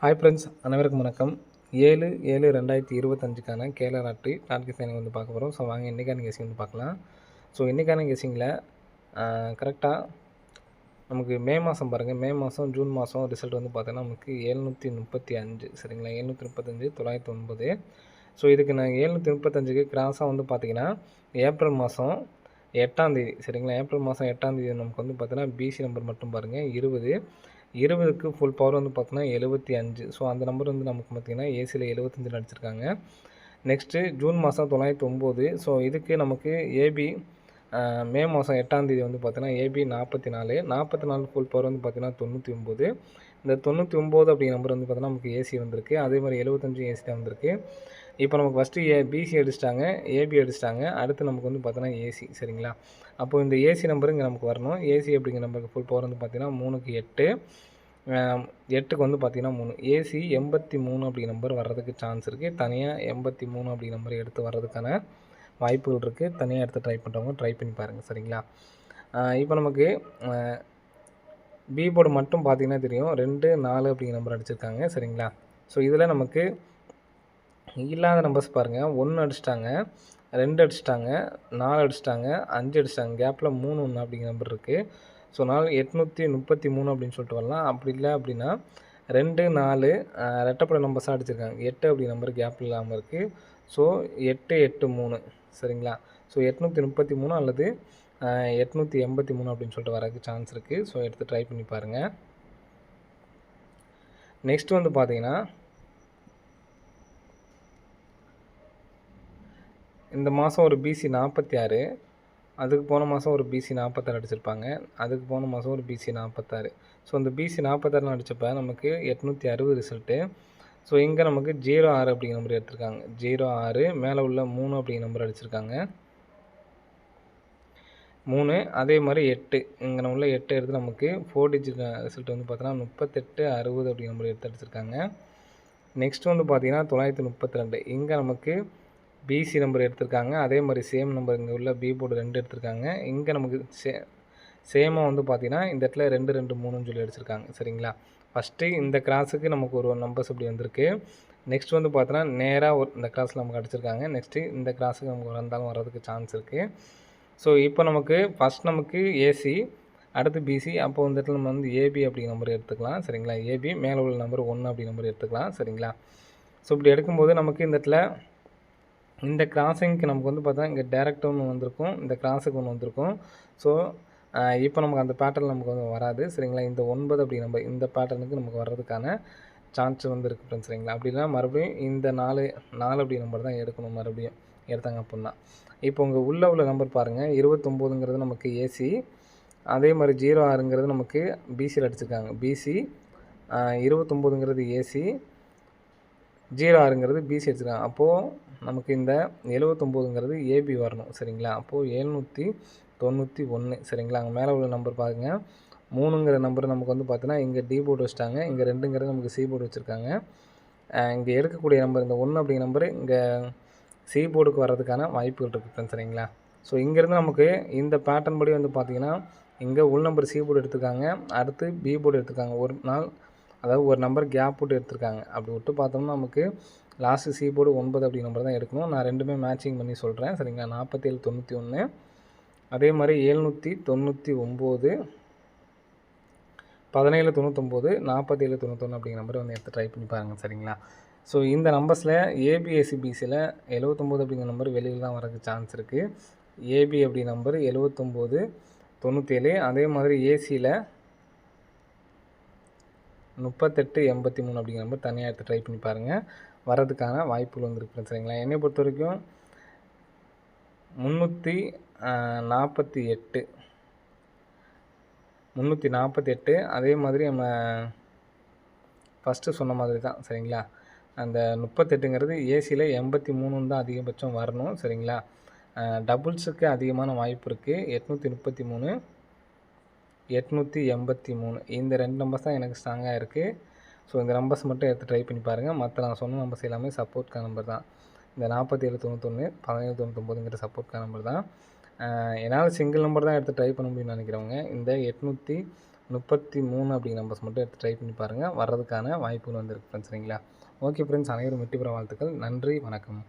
Hi friends, அனைவருக்கும் வணக்கம். 7/7/2025க்கான Kerala lottery target signing வந்து பார்க்க போகிறோம். ஸோ வாங்க இன்றைக்கான கெஸிங் வந்து பார்க்கலாம். ஸோ இன்றைக்கான கெஸிங்கில் கரெக்டாக நமக்கு மே மாதம் பாருங்கள், மே மாதம் ஜூன் மாதம் ரிசல்ட் வந்து பார்த்தீங்கன்னா நமக்கு 735 சரிங்களா, 735 909. ஸோ இதுக்கு நான் 735க்கு கிராஸாக வந்து பார்த்திங்கன்னா ஏப்ரல் மாதம் 8ஆம் தேதி சரிங்களா, ஏப்ரல் மாதம் 8ஆம் தேதி நமக்கு வந்து பார்த்தீங்கன்னா பிசி நம்பர் மட்டும் பாருங்கள் 20க்கு ஃபுல் பவர் வந்து பார்த்தோன்னா 75. ஸோ அந்த நம்பர் வந்து நமக்கு பார்த்திங்கன்னா ஏசியில் 75 அடிச்சிருக்காங்க. நெக்ஸ்ட்டு ஜூன் மாதம் 909. ஸோ இதுக்கு நமக்கு ஏபி மே மாதம் 8ஆம் தேதி வந்து பார்த்தீங்கன்னா ஏபி 44 ஃபுல் பவர் வந்து பார்த்தீங்கன்னா 99. இந்த 99 அப்படிங்கிற நம்பர் வந்து பார்த்தீங்கன்னா நமக்கு ஏசி வந்திருக்கு. அதே மாதிரி 75 ஏசி தான் வந்திருக்கு. இப்போ நமக்கு ஃபஸ்ட்டு பிசி அடிச்சிட்டாங்க, ஏபி அடிச்சிட்டாங்க. அடுத்து நமக்கு வந்து பார்த்தோன்னா ஏசி சரிங்களா. அப்போது இந்த ஏசி நம்பர் இங்கே நமக்கு வரணும். ஏசி அப்படிங்கிற நம்பருக்கு ஃபுல் பவர் வந்து பார்த்தீங்கன்னா 3க்கு 8, 8க்கு வந்து பார்த்தீங்கன்னா 3. ஏசி 83 அப்படிங்கிற நம்பர் வர்றதுக்கு சான்ஸ் இருக்குது. தனியாக 83 அப்படிங்கிற நம்பர் எடுத்து வர்றதுக்கான வாய்ப்புகள் இருக்குது. தனியாக எடுத்து ட்ரை பண்ணுறவங்க ட்ரை பண்ணி பாருங்கள் சரிங்களா. இப்போ நமக்கு பி போர்டு மட்டும் பார்த்தீங்கன்னா தெரியும் 2, 4 அப்படிங்கிற நம்பர் அடிச்சிருக்காங்க சரிங்களா. ஸோ இதில் நமக்கு இல்லாத நம்பர்ஸ் பாருங்கள், 1 அடிச்சிட்டாங்க, 2 அடிச்சிட்டாங்க, 4 அடிச்சிட்டாங்க, 5 அடிச்சிட்டாங்க, கேப்பில் 3 1 அப்படிங்கிற நம்பர் இருக்குது. ஸோ 833 அப்படின்னு சொல்லிட்டு வரலாம். அப்படி இல்லை அப்படின்னா 2, 4 ரெட்டப்படை நம்பர்ஸாக அடிச்சிருக்காங்க. 8 அப்படி நம்பர் கேப் இல்லாமல் இருக்குது. ஸோ 8, 8, 3 சரிங்களா. ஸோ 833 அல்லது 883 அப்படின்னு சொல்லிட்டு வரதுக்கு சான்ஸ் இருக்குது. ஸோ எடுத்து ட்ரை பண்ணி பாருங்கள். நெக்ஸ்ட் வந்து பார்த்தீங்கன்னா இந்த மாதம் ஒரு பிசி 46, அதுக்கு போன மாதம் ஒரு பிசி 46 அடிச்சிருப்பாங்க, அதுக்கு போன மாதம் ஒரு பிசி 46. ஸோ இந்த பிசி 46 அடித்தப்போ நமக்கு 860 ரிசல்ட்டு. ஸோ இங்கே நமக்கு 06 அப்படிங்கிற நம்பர் எடுத்திருக்காங்க. 06 மேலே உள்ள 3 அப்படிங்கிற நம்பர் அடிச்சிருக்காங்க, 3. அதே மாதிரி 8 இங்கே உள்ள 8 எடுத்து நமக்கு 4 டிஜிட் ரிசல்ட் வந்து பார்த்தீங்கன்னா 38 60 அப்படிங்கிற நம்பர் எடுத்து அடிச்சிருக்காங்க. நெக்ஸ்ட் வந்து பார்த்தீங்கன்னா 932 இங்கே நமக்கு பிசி நம்பர் எடுத்திருக்காங்க. அதே மாதிரி சேம் நம்பர் இங்கே உள்ள பி போர்டு 2 எடுத்திருக்காங்க. இங்கே நமக்கு சேமாக வந்து பார்த்தீங்கன்னா இந்த இடத்துல 2, 2, 3ன்னு சொல்லி அடிச்சிருக்காங்க சரிங்களா. ஃபஸ்ட்டு இந்த கிராஸுக்கு நமக்கு ஒரு நம்பர்ஸ் இப்படி வந்திருக்கு. நெக்ஸ்ட் வந்து பார்த்தோன்னா நேராக இந்த கிராஸில் நமக்கு அடிச்சிருக்காங்க. நெக்ஸ்ட்டு இந்த கிராஸுக்கு நமக்கு வந்தாலும் வர்றதுக்கு சான்ஸ் இருக்குது. ஸோ இப்போ நமக்கு ஃபஸ்ட் நமக்கு ஏசி, அடுத்து பிசி. அப்போ இந்த இடத்துல நம்ம வந்து ஏபி அப்படிங்கிற நம்பர் எடுத்துக்கலாம் சரிங்களா. ஏபி மேலே உள்ள நம்பர் 1 அப்படிங்கிற நம்பர் எடுத்துக்கலாம் சரிங்களா. ஸோ இப்படி எடுக்கும்போது நமக்கு இந்த இடத்துல இந்த கிராஸிங்க்கு நமக்கு வந்து பார்த்தா இங்கே டேரெக்ட் ஒன்று வந்திருக்கும், இந்த கிராஸுக்கு ஒன்று வந்திருக்கும். ஸோ இப்போ நமக்கு அந்த பேட்டர்ன் நமக்கு வந்து வராது சரிங்களா. இந்த 9 அப்படி நம்ம இந்த பேட்டர்னுக்கு நமக்கு வர்றதுக்கான சான்ஸ் வந்து இருக்குது ஃப்ரெண்ட்ஸ் சரிங்களா. அப்படின்னா மறுபடியும் இந்த 4 அப்படி நம்பர் தான் எடுக்கணும், மறுபடியும் எடுத்தாங்க அப்படின்னா. இப்போ உங்கள் உள்ள நம்பர் பாருங்கள், 29ங்கிறது நமக்கு ஏசி, அதே மாதிரி 06ங்கிறது நமக்கு பிசியில் அடிச்சிருக்காங்க. பிசி 29ங்கிறது ஏசி, 06ங்கிறது பிசி அடிச்சிருக்காங்க. அப்போது நமக்கு இந்த 79ங்கிறது ஏபி வரணும் சரிங்களா. அப்போது 791 சரிங்களா. அங்கே மேலே உள்ள நம்பர் பாருங்கள், 3ங்கிற நம்பர் நமக்கு வந்து பார்த்தீங்கன்னா இங்கே டி போர்டு வச்சுட்டாங்க, இங்கே 2ங்கிறது நமக்கு சி போர்டு வச்சுருக்காங்க. இங்கே எடுக்கக்கூடிய நம்பர் இந்த 1 அப்படிங்கிற நம்பர் இங்கே சி போர்டுக்கு வர்றதுக்கான வாய்ப்புகள் இருக்குது சரிங்களா. ஸோ இங்கேருந்து நமக்கு இந்த பேட்டர்ன் படி வந்து பார்த்திங்கன்னா இங்கே உள் நம்பர் சி போர்டு எடுத்துருக்காங்க, அடுத்து பி போர்டு எடுத்துருக்காங்க. ஒரு நாள் அதாவது ஒரு நம்பர் கேப் போட்டு எடுத்திருக்காங்க. அப்படி விட்டு பார்த்தோம்னா நமக்கு லாஸ்ட்டு சி போர்டு 9 அப்படி நம்பர் தான் எடுக்கணும். நான் ரெண்டுமே மேட்சிங் பண்ணி சொல்கிறேன் சரிங்களா. 4791, அதே மாதிரி 799, 1799, 4791 அப்படிங்கிற நம்பர் வந்து எடுத்து ட்ரை பண்ணி பாருங்கள் சரிங்களா. ஸோ இந்த நம்பர்ஸில் ஏபிஎஸ்சிபிசியில் 79 அப்படிங்கிற நம்பர் வெளியில் தான் வரதுக்கு சான்ஸ் இருக்குது. ஏபி அப்படி நம்பர் 79 97, அதே மாதிரி ஏசியில் 38 83 அப்படிங்கிற நம்பர் தனியாக எடுத்து ட்ரை பண்ணி பாருங்கள், வரதுக்கான வாய்ப்புகள் வந்துருக்கு சரிங்களா. என்னை பொறுத்த வரைக்கும் 348, அதே மாதிரி நம்ம ஃபஸ்ட்டு சொன்ன மாதிரி தான் சரிங்களா. அந்த 38ங்கிறது ஏசியில் 83 தான் அதிகபட்சம் வரணும் சரிங்களா. டபுள்ஸுக்கு அதிகமான வாய்ப்பு இருக்குது. 833, 883 இந்த 2 நம்பர்ஸ் தான் எனக்கு ஸ்ட்ராங்காக இருக்குது. ஸோ இந்த நம்பர்ஸ் மட்டும் எடுத்து ட்ரை பண்ணி பாருங்கள். மற்ற நான் சொன்ன நம்பர்ஸ் எல்லாமே சப்போர்ட்கான நம்பர் தான். இந்த 4791, 1799ங்கிற சப்போர்ட்கான நம்பர் தான். என்னால் சிங்கிள் நம்பர் தான் எடுத்து ட்ரை பண்ண முடியும்னு நினைக்கிறவங்க இந்த 33 அப்படிங்கிற நம்பர்ஸ் மட்டும் எடுத்து ட்ரை பண்ணி பாருங்கள். வர்றதுக்கான வாய்ப்புகள் வந்துருக்கு ஃப்ரெண்ட்ஸ். சரிங்களா? ஓகே ஃப்ரெண்ட்ஸ், அனைவரும் வெற்றி பெற வாழ்த்துக்கள். நன்றி, வணக்கம்.